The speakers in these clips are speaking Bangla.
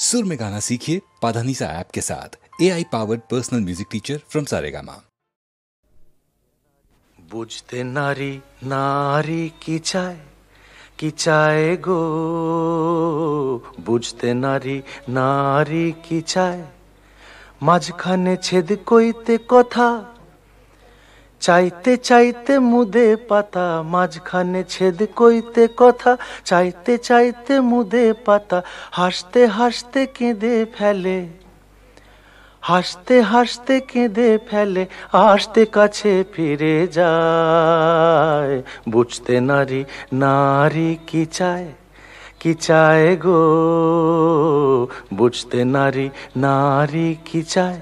सुर में गाना सीखिए पाधानीसा ऐप के साथ। AI powered personal music teacher from Saregama. বুঝতে নারী নারী কি চায় গো, বুঝতে নারী নারী কি চায়, মাঝখানে ছেদ কইতে কথা, চাইতে চাইতে মুদে পাতা, মাঝখানে ছেদ কইতে কথা, চাইতে চাইতে মুদে পাতা, হাসতে হাসতে কেঁদে ফেলে, হাসতে হাসতে কেঁদে ফেলে, আসতে কাছে ফিরে যায়। বুঝতে নারী নারী কি চায় গো, বুঝতে নারী নারী কি চায়।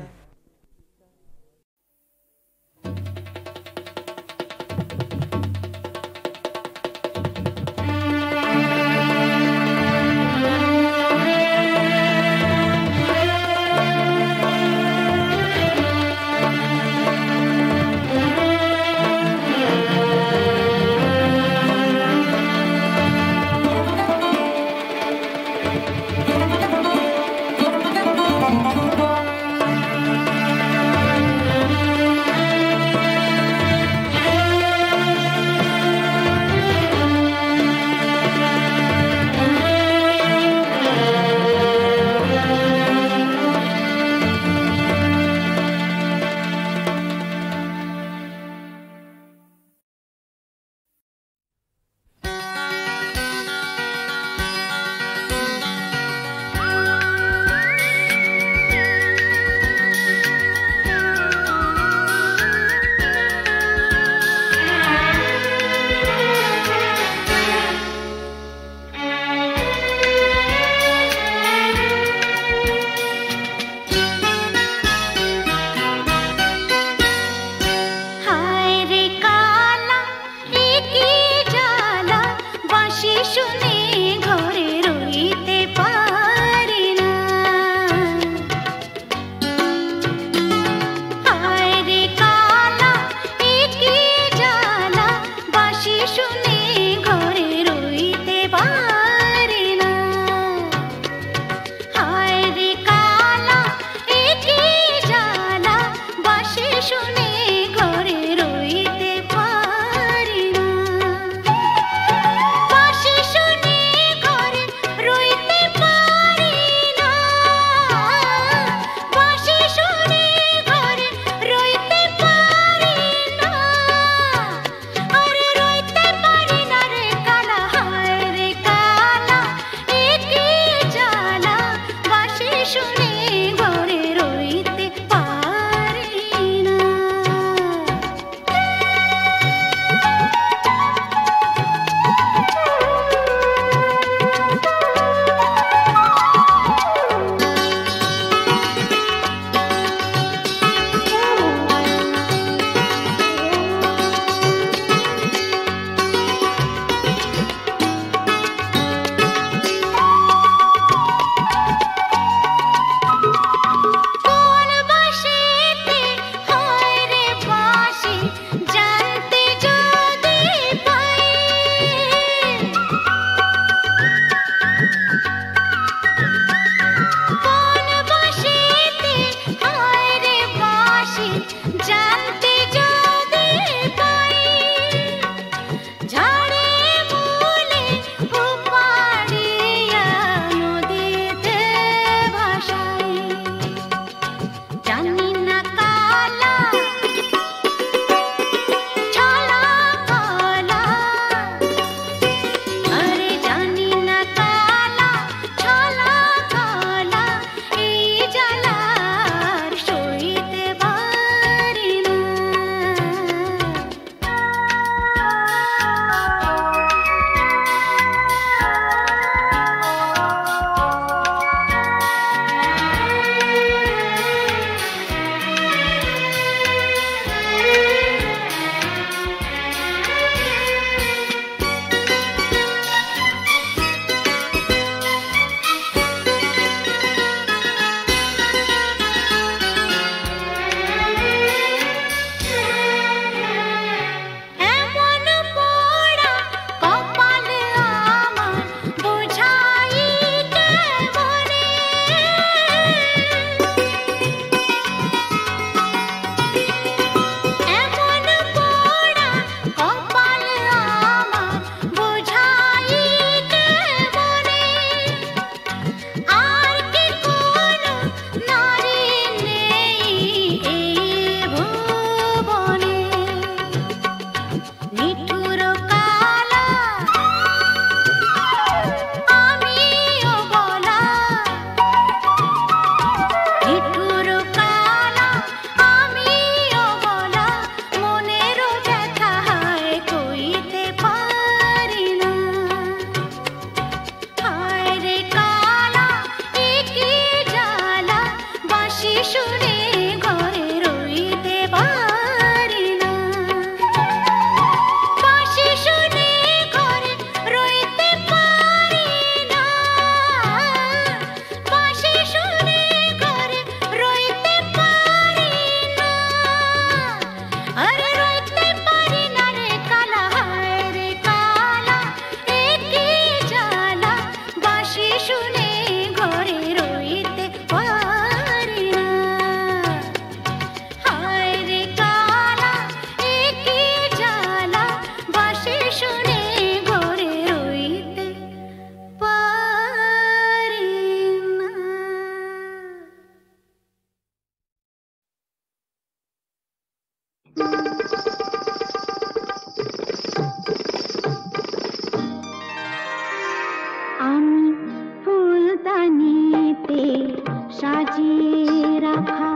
সাজিয়ে রাখা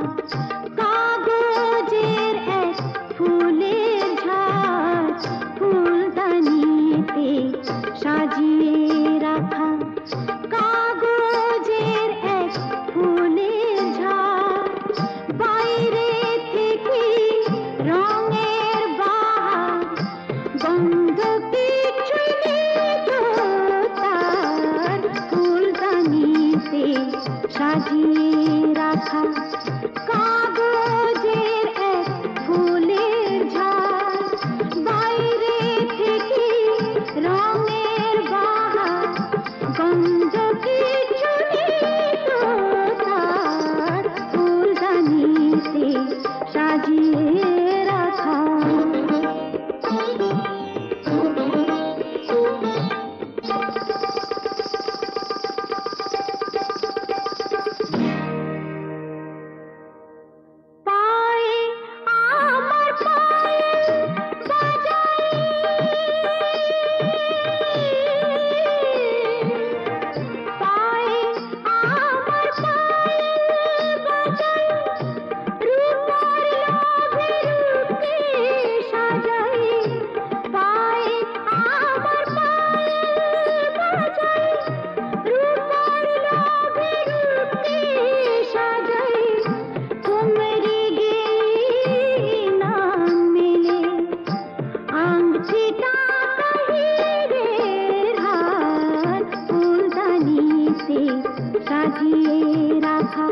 কাগজের এক ফুলের ঝাড়, ফুলদানিতে সাজিয়ে রাখা কাগজের এক ফুলের ঝাড়, বাইরে থেকে রঙের বাহার, গন্ধ কিছুই নেই তো তার, ফুলদানিতে সাজিয়ে রাখা কাগজের এক ফুলের ঝাড়, বাইরে থেকে রঙের বাহার, গন্ধ কিছু নেই তো তার, ফুলদানিতে সাজিয়ে রাখা। পায়ে আমার পায়েল বাজাই, পায়ে আমার পায়েল বাজাই, রূপার লোভে রূপকে সাজাই, পায়ে আমার পায়েল বাজাই, রূপার লোভে রূপকে সাজাই, তোমরি গেয়ে নাম মেলে আংটিটা হিরের হার, ফুলদানিতে সাজিয়ে রাখা